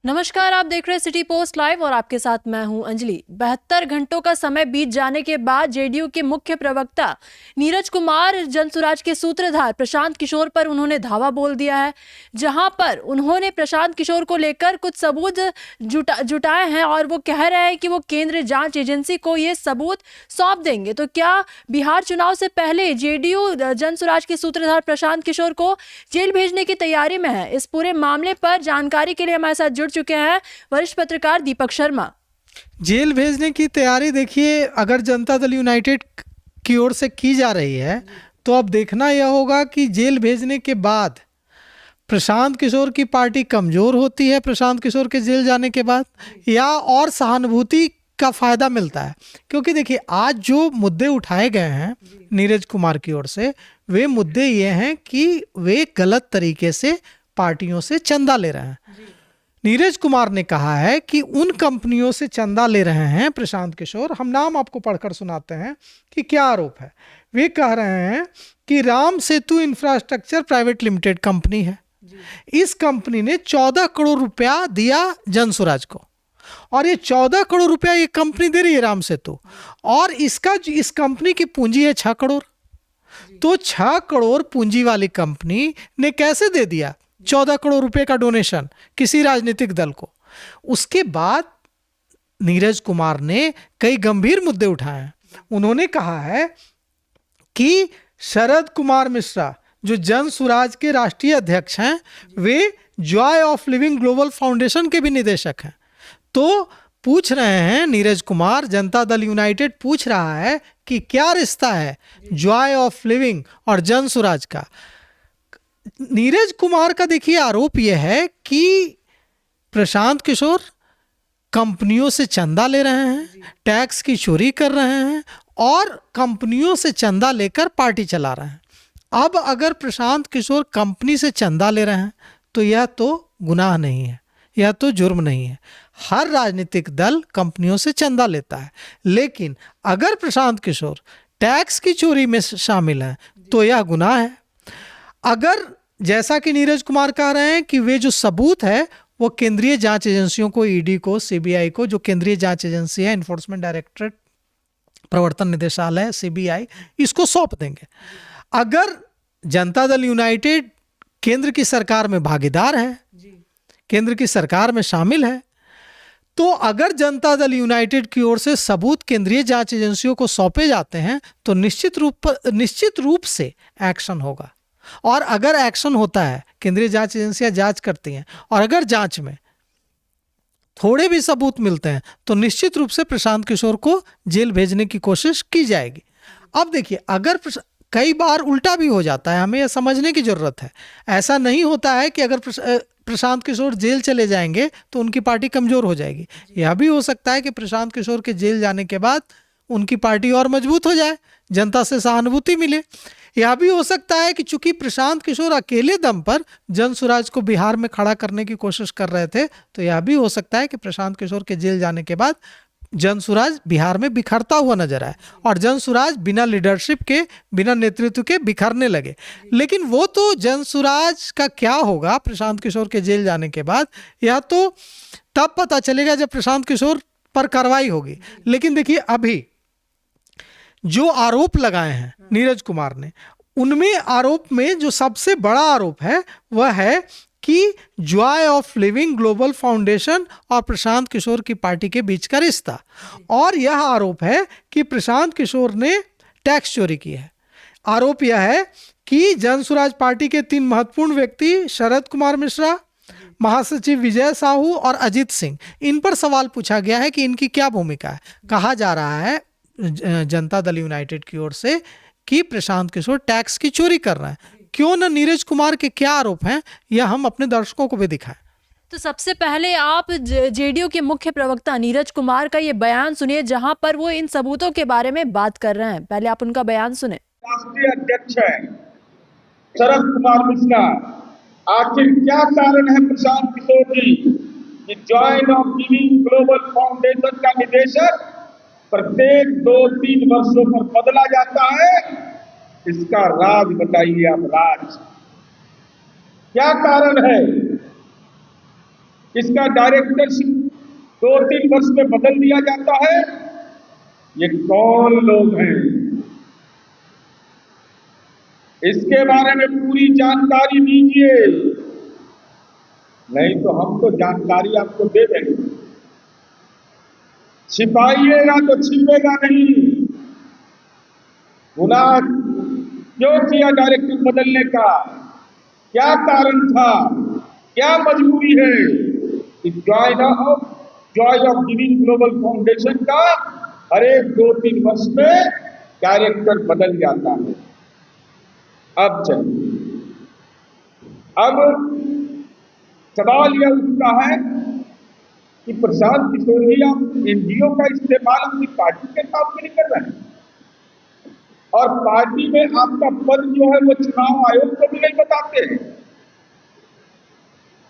नमस्कार, आप देख रहे हैं सिटी पोस्ट लाइव और आपके साथ मैं हूं अंजलि। 72 घंटों का समय बीत जाने के बाद जेडीयू के मुख्य प्रवक्ता नीरज कुमार जनसुराज के सूत्रधार प्रशांत किशोर पर उन्होंने धावा बोल दिया है, जहां पर उन्होंने प्रशांत किशोर को लेकर कुछ सबूत जुटाए हैं और वो कह रहे हैं कि वो केंद्रीय जांच एजेंसी को ये सबूत सौंप देंगे। तो क्या बिहार चुनाव से पहले जेडीयू जनसुराज के सूत्रधार प्रशांत किशोर को जेल भेजने की तैयारी में है? इस पूरे मामले पर जानकारी के लिए हमारे साथ जुड़ चुके हैं वरिष्ठ पत्रकार दीपक शर्मा। जेल भेजने की तैयारी देखिए, अगर जनता दल यूनाइटेड की ओर से की जा रही है तो अब देखना यह होगा कि जेल भेजने के बाद प्रशांत किशोर की पार्टी कमजोर होती है प्रशांत किशोर के जेल जाने के बाद, या और सहानुभूति का फायदा मिलता है। क्योंकि देखिए, आज जो मुद्दे उठाए गए हैं नीरज कुमार की ओर से, वे मुद्दे ये हैं कि वे गलत तरीके से पार्टियों से चंदा ले रहे हैं। नीरज कुमार ने कहा है कि उन कंपनियों से चंदा ले रहे हैं प्रशांत किशोर। हम नाम आपको पढ़कर सुनाते हैं कि क्या आरोप है। वे कह रहे हैं कि Ram Setu infrastructure private limited company है, इस कंपनी ने 14 करोड़ रुपया दिया जनसुराज को, और ये 14 करोड़ रुपया ये कंपनी दे रही है राम सेतु, और इस कंपनी की पूंजी है 6 करोड़। तो 6 करोड़ पूंजी वाली कंपनी ने कैसे दे दिया 14 करोड़ रुपए का डोनेशन किसी राजनीतिक दल को? उसके बाद नीरज कुमार ने कई गंभीर मुद्दे उठाए हैं। उन्होंने कहा है कि शरद कुमार मिश्रा, जो जनसुराज के राष्ट्रीय अध्यक्ष हैं, वे joy of living global foundation के भी निदेशक हैं। तो पूछ रहे हैं नीरज कुमार, जनता दल यूनाइटेड पूछ रहा है कि क्या रिश्ता है जॉय ऑफ लिविंग और जनसुराज का। नीरज कुमार का देखिए आरोप यह है कि प्रशांत किशोर कंपनियों से चंदा ले रहे हैं, टैक्स की चोरी कर रहे हैं और कंपनियों से चंदा लेकर पार्टी चला रहे हैं। अब अगर प्रशांत किशोर कंपनी से चंदा ले रहे हैं तो यह तो गुनाह नहीं है, यह तो जुर्म नहीं है। हर राजनीतिक दल कंपनियों से चंदा लेता है, लेकिन अगर प्रशांत किशोर टैक्स की चोरी में शामिल है तो यह गुनाह है। अगर जैसा कि नीरज कुमार कह रहे हैं कि वे जो सबूत है वो केंद्रीय जांच एजेंसियों को, ईडी को, सीबीआई को, जो केंद्रीय जांच एजेंसी है, इन्फोर्समेंट डायरेक्टरेट, प्रवर्तन निदेशालय, सीबीआई, इसको सौंप देंगे। अगर जनता दल यूनाइटेड केंद्र की सरकार में भागीदार है, केंद्र की सरकार में शामिल है, तो अगर जनता दल यूनाइटेड की ओर से सबूत केंद्रीय जांच एजेंसियों को सौंपे जाते हैं तो निश्चित रूप से एक्शन होगा। और अगर एक्शन होता है, केंद्रीय जांच एजेंसियां जांच करती हैं, और अगर जांच में थोड़े भी सबूत मिलते हैं तो निश्चित रूप से प्रशांत किशोर को जेल भेजने की कोशिश की जाएगी। अब देखिए, अगर कई बार उल्टा भी हो जाता है, हमें यह समझने की जरूरत है। ऐसा नहीं होता है कि अगर प्रशांत किशोर जेल चले जाएंगे तो उनकी पार्टी कमजोर हो जाएगी। यह भी हो सकता है कि प्रशांत किशोर के जेल जाने के बाद उनकी पार्टी और मजबूत हो जाए, जनता से सहानुभूति मिले। यह भी हो सकता है कि चूंकि प्रशांत किशोर अकेले दम पर जनसुराज को बिहार में खड़ा करने की कोशिश कर रहे थे, तो यह भी हो सकता है कि प्रशांत किशोर के जेल जाने के बाद जनसुराज बिहार में बिखरता हुआ नजर आए और जनसुराज बिना लीडरशिप के, बिना नेतृत्व के बिखरने लगे। लेकिन वो तो जनसुराज का क्या होगा प्रशांत किशोर के जेल जाने के बाद, यह तो तब पता चलेगा जब प्रशांत किशोर पर कार्रवाई होगी। लेकिन देखिए, अभी जो आरोप लगाए हैं नीरज कुमार ने, उनमें आरोप में जो सबसे बड़ा आरोप है वह है कि Joy of living global foundation और प्रशांत किशोर की पार्टी के बीच का रिश्ता, और यह आरोप है कि प्रशांत किशोर ने टैक्स चोरी की है। आरोप यह है कि जनसुराज पार्टी के 3 महत्वपूर्ण व्यक्ति शरद कुमार मिश्रा, महासचिव विजय साहू और अजीत सिंह, इन पर सवाल पूछा गया है कि इनकी क्या भूमिका है। कहा जा रहा है जनता दल यूनाइटेड की ओर से कि प्रशांत किशोर टैक्स की चोरी कर रहे हैं। क्यों न नीरज कुमार के क्या आरोप हैं यह हम अपने दर्शकों को भी दिखाएं। तो सबसे पहले आप जेडीयू के मुख्य प्रवक्ता नीरज कुमार का ये बयान सुनिए, जहां पर वो इन सबूतों के बारे में बात कर रहे हैं। पहले आप उनका बयान सुने। राष्ट्रीय अध्यक्ष है शरद कुमार मिश्रा, आखिर क्या कारण है प्रशांत किशोर जी कि Joy of living global foundation का निदेशक प्रत्येक 2-3 वर्षों पर बदला जाता है? इसका राज बताइए आप। राज क्या कारण है? इसका डायरेक्टरशिप 2-3 वर्ष में बदल दिया जाता है। ये कौन लोग हैं? इसके बारे में पूरी जानकारी दीजिए, नहीं तो हम तो जानकारी आपको दे देंगे। छिपाइएगा तो छिपेगा नहीं। गुनाह क्यों किया डायरेक्टर बदलने का? क्या कारण था? क्या मजबूरी है? Joy of giving global foundation का हर एक 2-3 वर्ष में डायरेक्टर बदल जाता है। अब चलिए, अब सवाल यह उठता है कि प्रशांत किशोर जी, आप एनजीओ का इस्तेमाल अपनी पार्टी के काम में नहीं कर रहे हैं, और पार्टी में आपका पद जो है वो चुनाव आयोग को भी नहीं बताते हैं।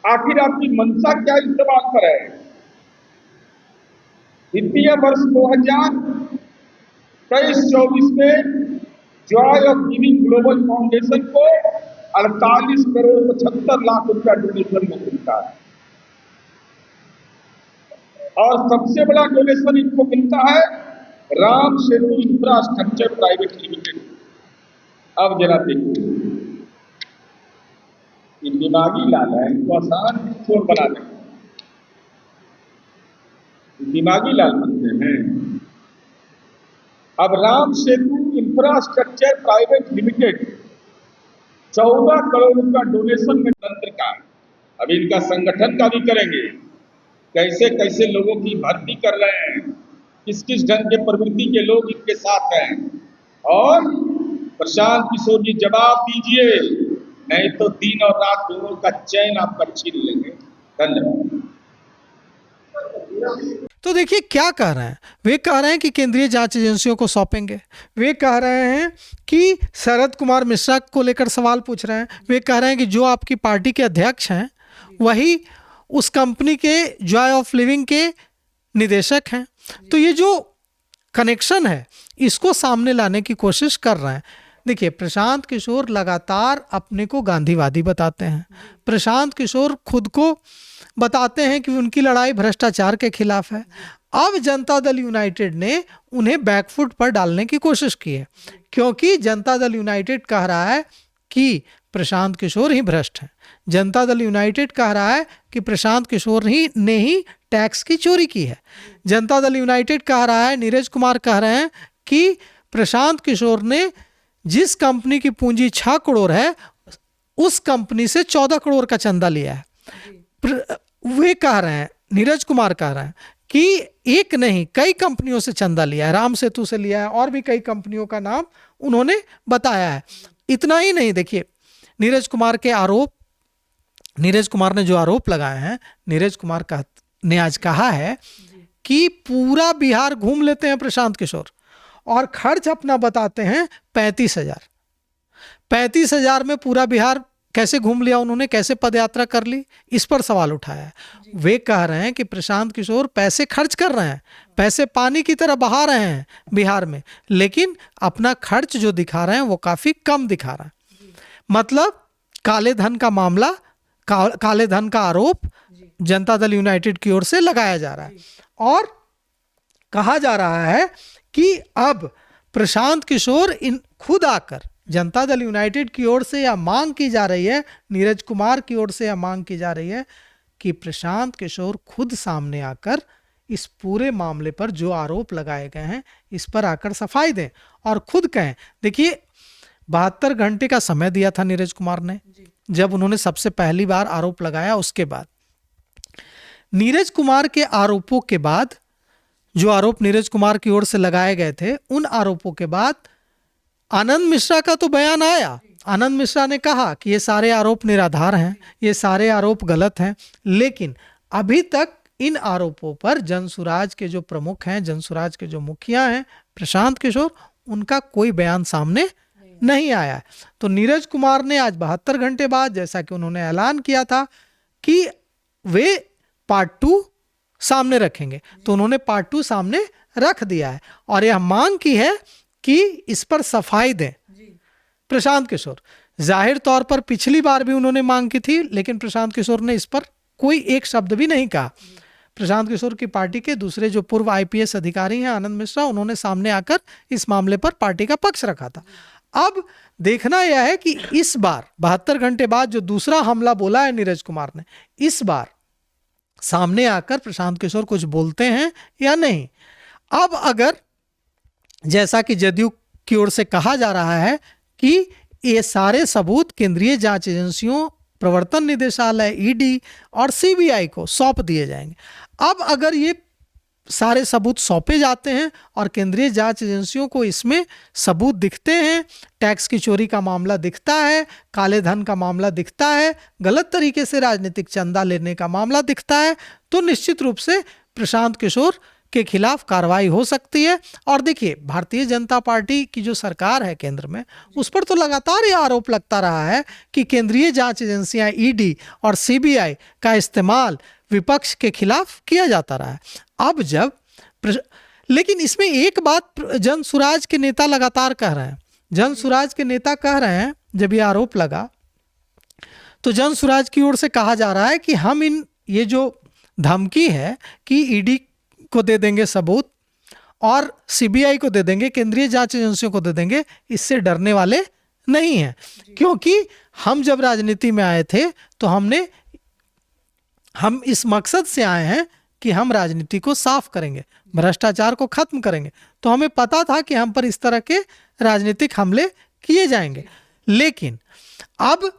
आखिर आपकी मंशा क्या इस्तेमाल पर है? वित्तीय वर्ष 2023-24 में Joy of giving global foundation को 48,75,00,000 रुपया डोनेशन में मिलता है, और सबसे बड़ा डोनेशन इनको मिलता है Ram Setu infrastructure private limited. अब जरा देखिए, ये दिमागी लाल है, इनको आसान चोर बना दें, दिमागी लाल बनते हैं। अब Ram Setu infrastructure private limited 14 crore रुपया डोनेशन में तंत्र का, अब इनका संगठन का भी करेंगे, कैसे कैसे लोगों की भर्ती कर रहे हैं, किस किस ढंग के प्रवृत्ति के लोग इनके साथ हैं, और प्रशांत किशोर जी जवाब दीजिए, नहीं तो दिन और रात दोनों का चैन आपका छीन लेंगे। धन्यवाद। तो देखिए क्या कह रहे हैं, वे कह रहे हैं कि केंद्रीय जांच एजेंसियों को सौंपेंगे, वे कह रहे हैं कि शरद कुमार मिश्रा को लेकर सवाल पूछ रहे हैं, वे कह रहे हैं कि जो आपकी पार्टी के अध्यक्ष हैं वही उस कंपनी के जॉय ऑफ लिविंग के निदेशक हैं। तो ये जो कनेक्शन है इसको सामने लाने की कोशिश कर रहे हैं। देखिए, प्रशांत किशोर लगातार अपने को गांधीवादी बताते हैं, प्रशांत किशोर खुद को बताते हैं कि उनकी लड़ाई भ्रष्टाचार के खिलाफ है। अब जनता दल यूनाइटेड ने उन्हें बैकफुट पर डालने की कोशिश की है, क्योंकि जनता दल यूनाइटेड कह रहा है कि प्रशांत किशोर ही भ्रष्ट हैं। जनता दल यूनाइटेड कह रहा है कि प्रशांत किशोर ने ही टैक्स की चोरी की है। जनता दल यूनाइटेड कह रहा है, नीरज कुमार कह रहे हैं कि प्रशांत किशोर ने जिस कंपनी की पूंजी 6 करोड़ है उस कंपनी से 14 करोड़ का चंदा लिया है। वे कह रहे हैं, नीरज कुमार कह रहे हैं कि एक नहीं कई कंपनियों से चंदा लिया है, राम सेतु से लिया है, और भी कई कंपनियों का नाम उन्होंने बताया है। इतना ही नहीं, देखिए नीरज कुमार ने जो आरोप लगाए हैं, नीरज कुमार ने आज कहा है कि पूरा बिहार घूम लेते हैं प्रशांत किशोर और खर्च अपना बताते हैं 35,000 में पूरा बिहार कैसे घूम लिया उन्होंने, कैसे पदयात्रा कर ली, इस पर सवाल उठाया है। वे कह रहे हैं कि प्रशांत किशोर पैसे खर्च कर रहे हैं, पैसे पानी की तरह बहा रहे हैं बिहार में, लेकिन अपना खर्च जो दिखा रहे हैं वो काफी कम दिखा रहा है। मतलब काले धन का मामला, काले धन का आरोप जनता दल यूनाइटेड की ओर से लगाया जा रहा है, और कहा जा रहा है कि अब प्रशांत किशोर खुद आकर, जनता दल यूनाइटेड की ओर से यह मांग की जा रही है, नीरज कुमार की ओर से यह मांग की जा रही है कि प्रशांत किशोर खुद सामने आकर इस पूरे मामले पर जो आरोप लगाए गए हैं इस पर आकर सफाई दें और खुद कहें। देखिए 72 घंटे का समय दिया था नीरज कुमार ने, जब उन्होंने सबसे पहली बार आरोप लगाया। उसके बाद नीरज कुमार के आरोपों के बाद, जो आरोप नीरज कुमार की ओर से लगाए गए थे, उन आरोपों के बाद आनंद मिश्रा का तो बयान आया। आनंद मिश्रा ने कहा कि ये सारे आरोप निराधार हैं, ये सारे आरोप गलत हैं, लेकिन अभी तक इन आरोपों पर जनसुराज के जो प्रमुख हैं, जनसुराज के जो मुखिया हैं प्रशांत किशोर, उनका कोई बयान सामने नहीं आया है। तो नीरज कुमार ने आज 72 घंटे बाद, जैसा कि उन्होंने ऐलान किया था कि वे पार्ट 2 सामने रखेंगे, तो उन्होंने पार्ट 2 सामने रख दिया है और यह मांग की है कि इस पर सफाई दें प्रशांत किशोर। जाहिर तौर पर पिछली बार भी उन्होंने मांग की थी, लेकिन प्रशांत किशोर ने इस पर कोई एक शब्द भी नहीं कहा। प्रशांत किशोर की पार्टी के दूसरे जो पूर्व आईपीएस अधिकारी हैं आनंद मिश्रा, उन्होंने सामने आकर इस मामले पर पार्टी का पक्ष रखा था। अब देखना यह है कि इस बार 72 घंटे बाद जो दूसरा हमला बोला है नीरज कुमार ने, इस बार सामने आकर प्रशांत किशोर कुछ बोलते हैं या नहीं। अब अगर जैसा कि जदयू की ओर से कहा जा रहा है कि ये सारे सबूत केंद्रीय जांच एजेंसियों, प्रवर्तन निदेशालय, ईडी और सीबीआई को सौंप दिए जाएंगे। अब अगर ये सारे सबूत सौंपे जाते हैं और केंद्रीय जांच एजेंसियों को इसमें सबूत दिखते हैं, टैक्स की चोरी का मामला दिखता है, काले धन का मामला दिखता है, गलत तरीके से राजनीतिक चंदा लेने का मामला दिखता है, तो निश्चित रूप से प्रशांत किशोर के खिलाफ कार्रवाई हो सकती है। और देखिए, भारतीय जनता पार्टी की जो सरकार है केंद्र में, उस पर तो लगातार ये आरोप लगता रहा है कि केंद्रीय जांच एजेंसियां ईडी और सीबीआई का इस्तेमाल विपक्ष के खिलाफ किया जाता रहा है। अब जब लेकिन इसमें एक बात जन सुराज के नेता लगातार कह रहे हैं, जन सुराज के नेता कह रहे हैं, जब ये आरोप लगा तो जन सुराज की ओर से कहा जा रहा है कि हम ये जो धमकी है कि ईडी को दे देंगे सबूत और सीबीआई को दे देंगे, केंद्रीय जांच एजेंसियों को दे देंगे, इससे डरने वाले नहीं हैं। क्योंकि हम जब राजनीति में आए थे तो हम इस मकसद से आए हैं कि हम राजनीति को साफ करेंगे, भ्रष्टाचार को खत्म करेंगे। तो हमें पता था कि हम पर इस तरह के राजनीतिक हमले किए जाएंगे। लेकिन अब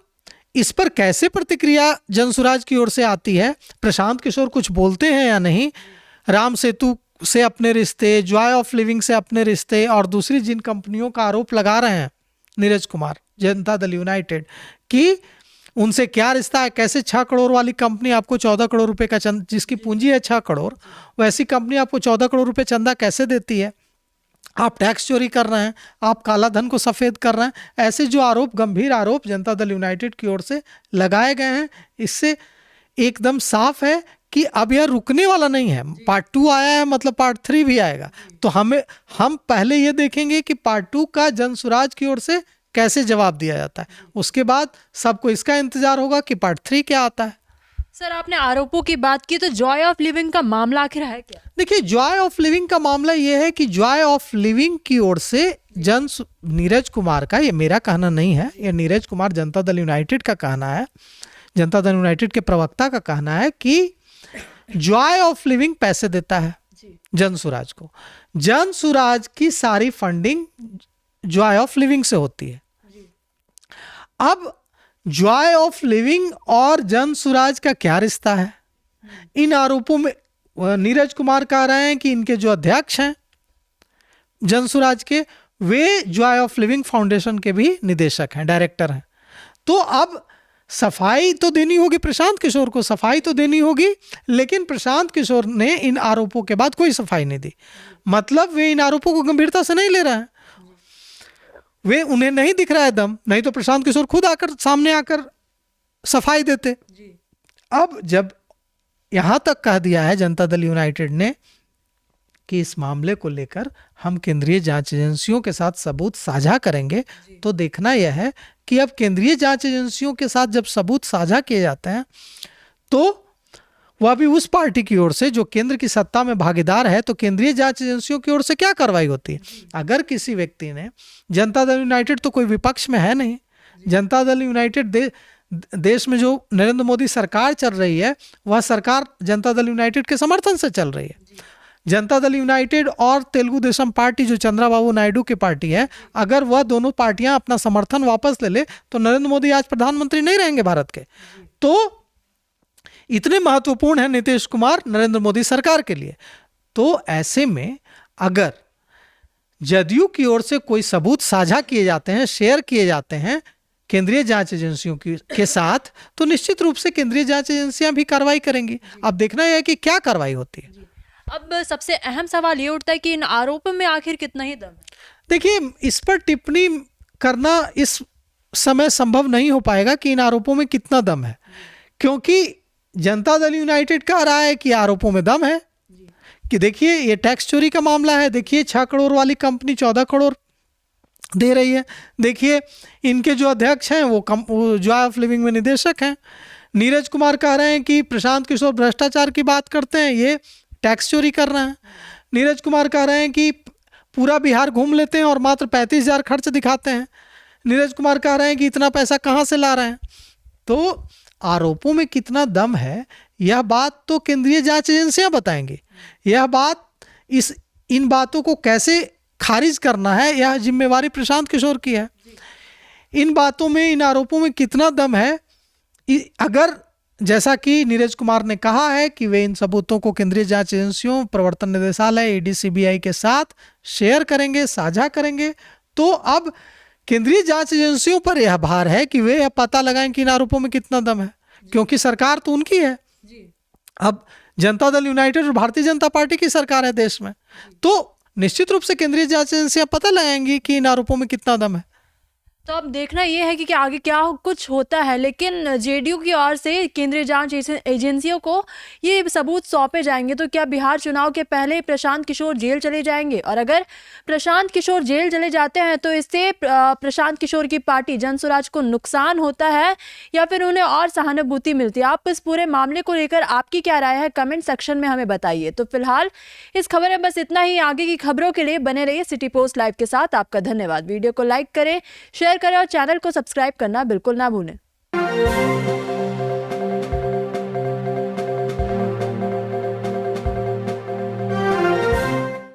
इस पर कैसे प्रतिक्रिया जनसुराज की ओर से आती है, प्रशांत किशोर कुछ बोलते हैं या नहीं, राम सेतु से अपने रिश्ते, जॉय ऑफ लिविंग से अपने रिश्ते और दूसरी जिन कंपनियों का आरोप लगा रहे हैं नीरज कुमार, जनता दल यूनाइटेड, कि उनसे क्या रिश्ता है, कैसे 6 करोड़ वाली कंपनी आपको 14 करोड़ रुपए का चंदा, जिसकी पूंजी है 6 करोड़, वैसी कंपनी आपको 14 करोड़ रुपए चंदा कैसे देती है, आप टैक्स चोरी कर रहे हैं, आप काला धन को सफ़ेद कर रहे हैं। ऐसे जो आरोप, गंभीर आरोप जनता दल यूनाइटेड की ओर से लगाए गए हैं, इससे एकदम साफ है कि अब यह रुकने वाला नहीं है। पार्ट 2 आया है, मतलब पार्ट 3 भी आएगा। तो हम पहले ये देखेंगे कि पार्ट 2 का जनसुराज की ओर से कैसे जवाब दिया जाता है, उसके बाद सबको इसका इंतजार होगा कि पार्ट 3 क्या आता है। सर, आपने आरोपों की बात की, तो जॉय ऑफ लिविंग का मामला आखिर है क्या? देखिए, जॉय ऑफ लिविंग का मामला यह है कि जॉय ऑफ लिविंग की ओर से नीरज कुमार का, ये मेरा कहना नहीं है, ये नीरज कुमार जनता दल यूनाइटेड का कहना है, जनता दल यूनाइटेड के प्रवक्ता का कहना है कि जॉय ऑफ लिविंग पैसे देता है जनसुराज को। जनसुराज की सारी फंडिंग जॉय ऑफ लिविंग से होती है। अब जॉय ऑफ लिविंग और जनसुराज का क्या रिश्ता है? इन आरोपों में नीरज कुमार कह रहे हैं कि इनके जो अध्यक्ष हैं जनसुराज के, वे जॉय ऑफ लिविंग फाउंडेशन के भी निदेशक हैं, डायरेक्टर हैं। तो अब सफाई तो देनी होगी, प्रशांत किशोर को सफाई तो देनी होगी, लेकिन प्रशांत किशोर ने इन आरोपों के बाद कोई सफाई नहीं दी। मतलब वे इन आरोपों को गंभीरता से नहीं ले रहे हैं, उन्हें नहीं दिख रहा है दम, नहीं तो प्रशांत किशोर खुद आकर सामने आकर सफाई देते। अब जब यहां तक कह दिया है जनता दल यूनाइटेड ने कि इस मामले को लेकर हम केंद्रीय जांच एजेंसियों के साथ सबूत साझा करेंगे, तो देखना यह है कि अब केंद्रीय जांच एजेंसियों के साथ जब सबूत साझा किए जाते हैं तो वह भी उस पार्टी की ओर से जो केंद्र की सत्ता में भागीदार है, तो केंद्रीय जांच एजेंसियों की ओर से क्या कार्रवाई होती है। अगर किसी व्यक्ति ने, जनता दल यूनाइटेड तो कोई विपक्ष में है नहीं, जनता दल यूनाइटेड देश में जो नरेंद्र मोदी सरकार चल रही है, वह सरकार जनता दल यूनाइटेड के समर्थन से चल रही है। जनता दल यूनाइटेड और तेलुगु देशम पार्टी जो चंद्रबाबू नायडू की पार्टी है, अगर वह दोनों पार्टियां अपना समर्थन वापस ले ले तो नरेंद्र मोदी आज प्रधानमंत्री नहीं रहेंगे भारत के। तो इतने महत्वपूर्ण है नीतीश कुमार नरेंद्र मोदी सरकार के लिए। तो ऐसे में अगर जदयू की ओर से कोई सबूत साझा किए जाते हैं, शेयर किए जाते हैं केंद्रीय जांच एजेंसियों के साथ, तो निश्चित रूप से केंद्रीय जांच एजेंसियां भी कार्रवाई करेंगी। अब देखना यह है कि क्या कार्रवाई होती है। अब सबसे अहम सवाल ये उठता है कि इन आरोपों में आखिर कितना ही दम है। देखिए, इस पर टिप्पणी करना इस समय संभव नहीं हो पाएगा कि इन आरोपों में कितना दम है, क्योंकि जनता दल यूनाइटेड कह रहा है कि आरोपों में दम है, कि देखिए ये टैक्स चोरी का मामला है, देखिए 6 करोड़ वाली कंपनी 14 करोड़ दे रही है, देखिए इनके जो अध्यक्ष हैं वो जॉय ऑफ लिविंग में निदेशक हैं, नीरज कुमार कह रहे हैं कि प्रशांत किशोर भ्रष्टाचार की बात करते हैं, ये टैक्स चोरी कर रहे हैं। नीरज कुमार कह रहे हैं कि पूरा बिहार घूम लेते हैं और मात्र 35,000 खर्च दिखाते हैं। नीरज कुमार कह रहे हैं कि इतना पैसा कहाँ से ला रहे हैं। तो आरोपों में कितना दम है, यह बात तो केंद्रीय जांच एजेंसियां बताएंगी। यह बात इन बातों को कैसे खारिज करना है, यह जिम्मेवारी प्रशांत किशोर की है। इन बातों में, इन आरोपों में कितना दम है, अगर जैसा कि नीरज कुमार ने कहा है कि वे इन सबूतों को केंद्रीय जांच एजेंसियों, प्रवर्तन निदेशालय, ईडी, सीबीआई के साथ शेयर करेंगे, साझा करेंगे, तो अब केंद्रीय जांच एजेंसियों पर यह भार है कि वे यह पता लगाएं कि इन आरोपों में कितना दम है, क्योंकि सरकार तो उनकी है। अब जनता दल यूनाइटेड और भारतीय जनता पार्टी की सरकार है देश में, तो निश्चित रूप से केंद्रीय जांच एजेंसियां पता लगाएंगी कि इन आरोपों में कितना दम है। तो अब देखना ये है कि आगे क्या कुछ होता है, लेकिन जेडीयू की ओर से केंद्रीय जांच एजेंसियों को ये सबूत सौंपे जाएंगे। तो क्या बिहार चुनाव के पहले प्रशांत किशोर जेल चले जाएंगे? और अगर प्रशांत किशोर जेल चले जाते हैं तो इससे प्रशांत किशोर की पार्टी जनसुराज को नुकसान होता है या फिर उन्हें और सहानुभूति मिलती है? आप इस पूरे मामले को लेकर आपकी क्या राय है, कमेंट सेक्शन में हमें बताइए। तो फिलहाल इस खबर में बस इतना ही। आगे की खबरों के लिए बने रहिए सिटी पोस्ट लाइव के साथ। आपका धन्यवाद। वीडियो को लाइक करें, शेयर करें और चैनल को सब्सक्राइब करना बिल्कुल ना भूलें।